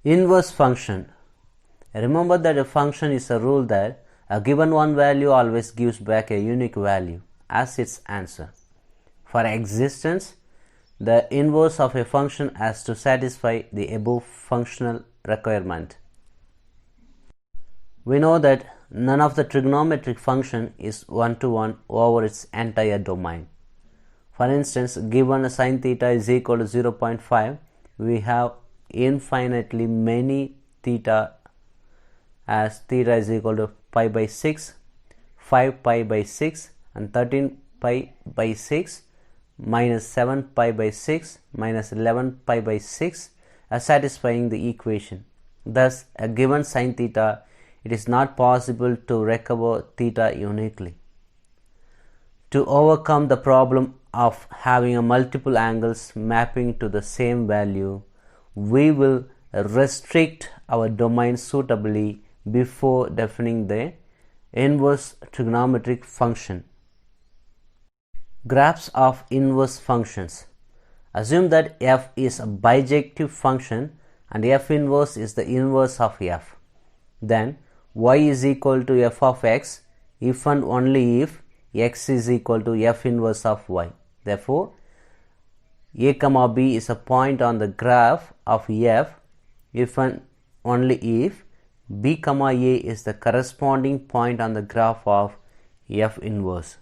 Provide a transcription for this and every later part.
Inverse function. Remember that a function is a rule that a given one value always gives back a unique value as its answer. For existence, the inverse of a function has to satisfy the above functional requirement. We know that none of the trigonometric function is one-to-one over its entire domain. For instance, given sin theta is equal to 0.5, we have infinitely many theta as theta is equal to pi by 6, 5 pi by 6 and 13 pi by 6 minus 7 pi by 6 minus 11 pi by 6 as satisfying the equation. Thus, a given sin theta, it is not possible to recover theta uniquely. To overcome the problem of having a multiple angles mapping to the same value, we will restrict our domain suitably before defining the inverse trigonometric function. Graphs of inverse functions. Assume that f is a bijective function and f inverse is the inverse of f. Then y is equal to f of x if and only if x is equal to f inverse of y. Therefore, a comma b is a point on the graph of f if and only if b comma a is the corresponding point on the graph of f inverse.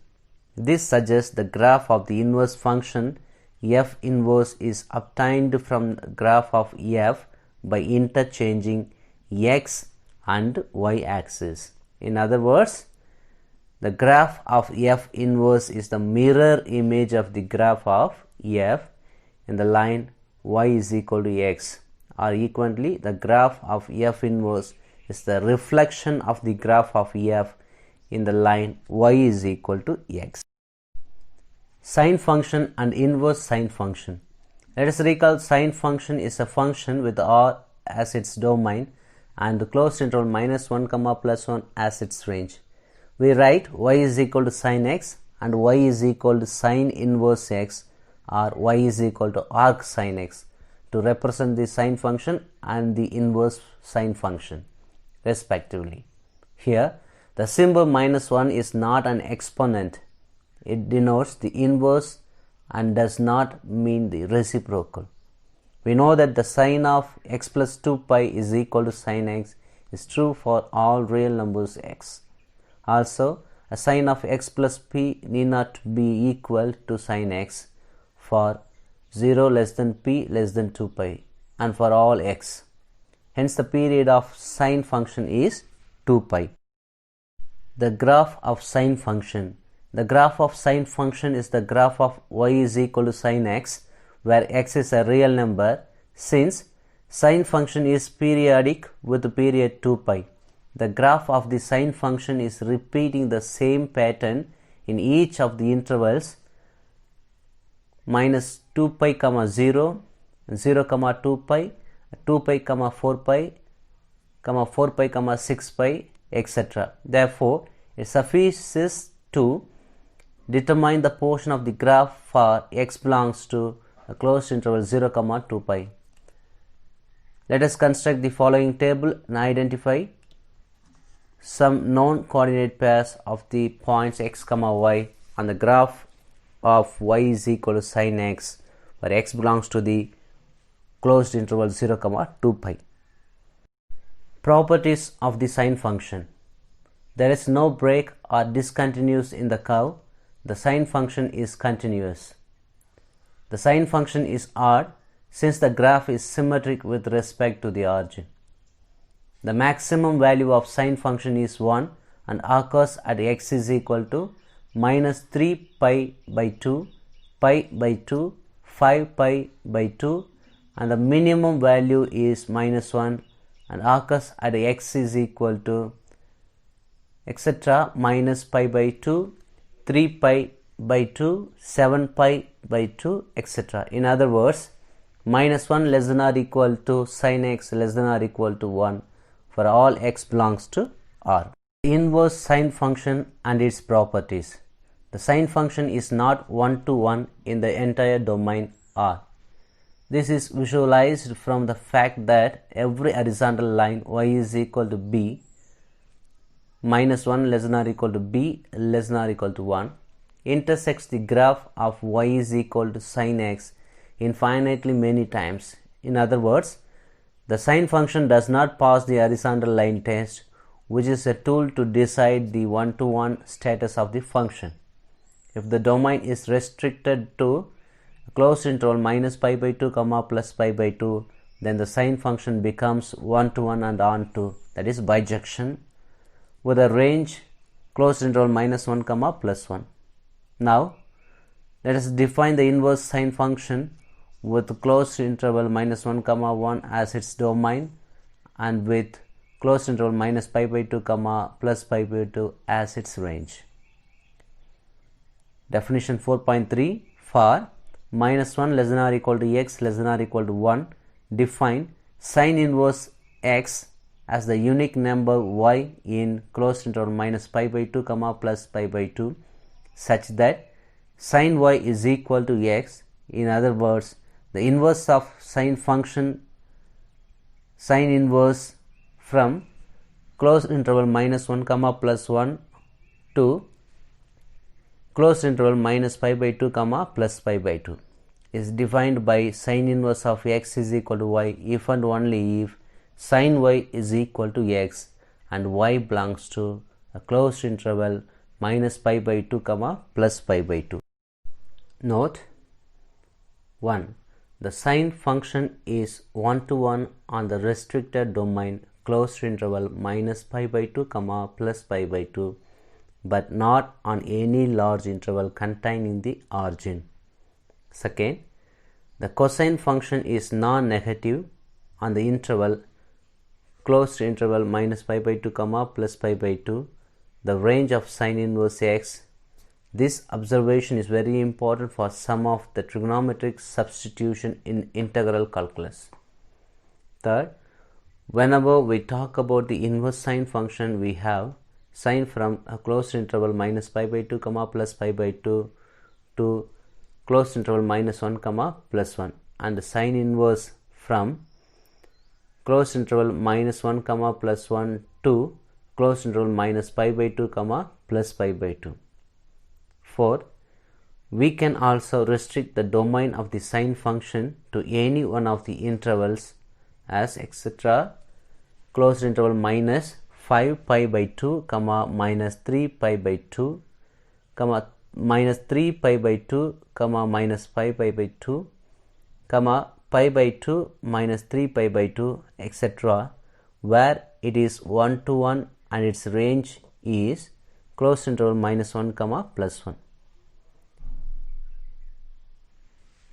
This suggests the graph of the inverse function f inverse is obtained from the graph of f by interchanging x and y axis. In other words, the graph of f inverse is the mirror image of the graph of f in the line y is equal to x, or equally the graph of f inverse is the reflection of the graph of f in the line y is equal to x. Sine function and inverse sine function. Let us recall sine function is a function with r as its domain and the closed interval minus 1 comma plus 1 as its range. We write y is equal to sine x and y is equal to sine inverse x, or y is equal to arc sine x, to represent the sine function and the inverse sine function respectively. Here the symbol minus 1 is not an exponent. It denotes the inverse and does not mean the reciprocal. We know that the sine of x plus 2 pi is equal to sine x is true for all real numbers x. Also, a sine of x plus p need not be equal to sine x for 0 less than p less than 2 pi and for all x. Hence, the period of sine function is 2 pi. The graph of sine function. The graph of sine function is the graph of y is equal to sine x, where x is a real number. Since sine function is periodic with the period 2 pi, the graph of the sine function is repeating the same pattern in each of the intervals minus 2 pi comma 0, 0 comma 2 pi, 2 pi comma 4 pi, 4 pi comma 6 pi, etc. Therefore, it suffices to determine the portion of the graph for x belongs to a closed interval 0 comma 2 pi. Let us construct the following table and identify some known coordinate pairs of the points x comma y on the graph of y is equal to sine x, where x belongs to the closed interval 0 comma 2 pi. Properties of the sine function. There is no break or discontinuous in the curve. The sine function is continuous. The sine function is odd since the graph is symmetric with respect to the origin. The maximum value of sine function is 1 and occurs at x is equal to minus 3 pi by 2, pi by 2, 5 pi by 2, and the minimum value is minus 1 and occurs at x is equal to etc. minus pi by 2, 3 pi by 2, 7 pi by 2, etc. In other words, minus 1 less than or equal to sine x less than or equal to 1 for all x belongs to R. Inverse sine function and its properties. The sine function is not one-to-one in the entire domain R. This is visualized from the fact that every horizontal line y is equal to b minus 1 less than or equal to b less than or equal to 1 intersects the graph of y is equal to sin x infinitely many times. In other words, the sine function does not pass the horizontal line test, which is a tool to decide the one-to-one status of the function. If the domain is restricted to a closed interval minus pi by 2 comma plus pi by 2, then the sine function becomes one-to-one and onto, that is bijection, with a range closed interval minus 1 comma plus 1. Now let us define the inverse sine function with closed interval minus 1 comma 1 as its domain and with closed interval minus pi by 2 comma plus pi by 2 as its range. Definition 4.3 for minus 1 less than or equal to x less than or equal to 1, define sine inverse x as the unique number y in closed interval minus pi by 2 comma plus pi by 2 such that sine y is equal to x. In other words, the inverse of sine function sine inverse from closed interval minus 1 comma plus 1 to closed interval minus pi by 2 comma plus pi by 2 is defined by sine inverse of x is equal to y if and only if sin y is equal to x and y belongs to a closed interval minus pi by 2 comma plus pi by 2. Note 1. The sine function is one-to-one on the restricted domain closed interval minus pi by 2 comma plus pi by 2, but not on any large interval contained in the origin. Second, the cosine function is non-negative on the interval closed interval minus pi by 2 comma plus pi by 2, the range of sine inverse x. This observation is very important for some of the trigonometric substitution in integral calculus. Third, whenever we talk about the inverse sine function, we have sine from a closed interval minus pi by 2 comma plus pi by 2 to closed interval minus 1 comma plus 1, and the sine inverse from closed interval minus 1 comma plus 1 to closed interval minus pi by 2 comma plus pi by 2. Fourth, we can also restrict the domain of the sine function to any one of the intervals as etc. closed interval minus 5 pi by 2 comma minus 3 pi by 2 comma minus 3 pi by 2 comma minus 5 pi by 2 comma pi by 2 minus 3 pi by 2 etc., where it is one-to-one and its range is closed interval minus 1 comma plus 1.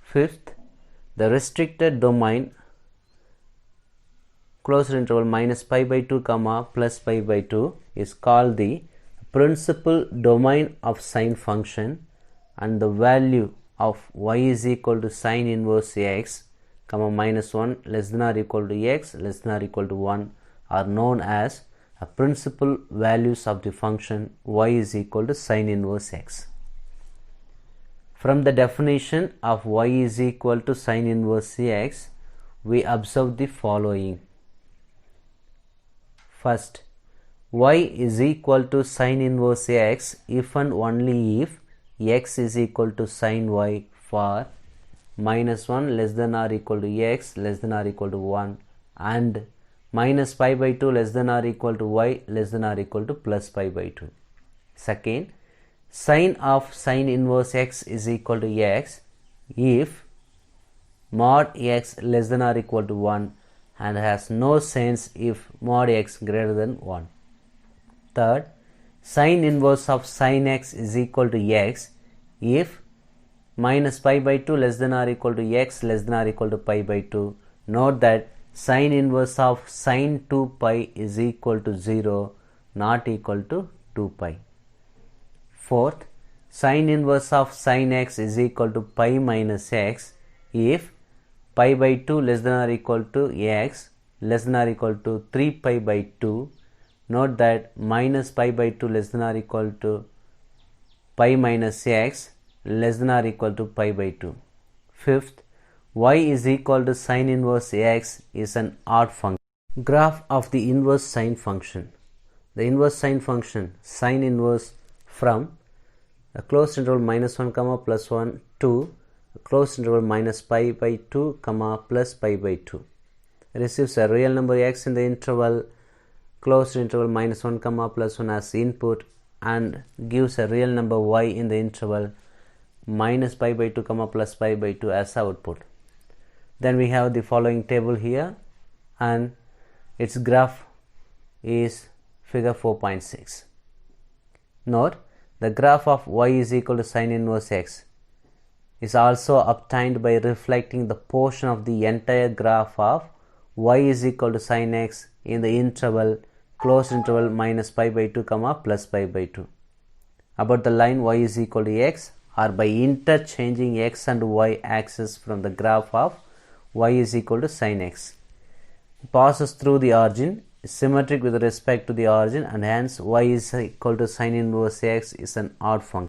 Fifth, the restricted domain closed interval minus pi by 2 comma plus pi by 2 is called the principal domain of sine function, and the value of y is equal to sine inverse x comma minus 1 less than or equal to x less than or equal to 1 are known as a principal values of the function y is equal to sine inverse x. From the definition of y is equal to sine inverse x, we observe the following. First, y is equal to sine inverse x if and only if x is equal to sine y for minus 1 less than or equal to x less than or equal to 1 and minus pi by 2 less than or equal to y less than or equal to plus pi by 2. Second, sine of sine inverse x is equal to x if mod x less than or equal to 1 and has no sense if mod x greater than 1. Third, sine inverse of sine x is equal to x if minus pi by 2 less than or equal to x less than or equal to pi by 2. Note that sine inverse of sine 2 pi is equal to 0, not equal to 2 pi. Fourth, sine inverse of sine x is equal to pi minus x if pi by 2 less than or equal to x less than or equal to 3 pi by 2. Note that minus pi by 2 less than or equal to pi minus x less than or equal to pi by 2. Fifth, y is equal to sine inverse x is an odd function. Graph of the inverse sine function. The inverse sine function, sine inverse from a closed interval minus 1 comma plus 1 to a closed interval minus pi by 2 comma plus pi by 2, receives a real number x in the interval closed interval minus 1 comma plus 1 as input and gives a real number y in the interval minus pi by 2 comma plus pi by 2 as output. Then we have the following table here, and its graph is figure 4.6. Note, the graph of y is equal to sine inverse x is also obtained by reflecting the portion of the entire graph of y is equal to sine x in the interval closed interval minus pi by 2 comma plus pi by 2 about the line y is equal to x, or by interchanging x and y axis from the graph of y is equal to sine x. It passes through the origin, is symmetric with respect to the origin, and hence y is equal to sine inverse x is an odd function.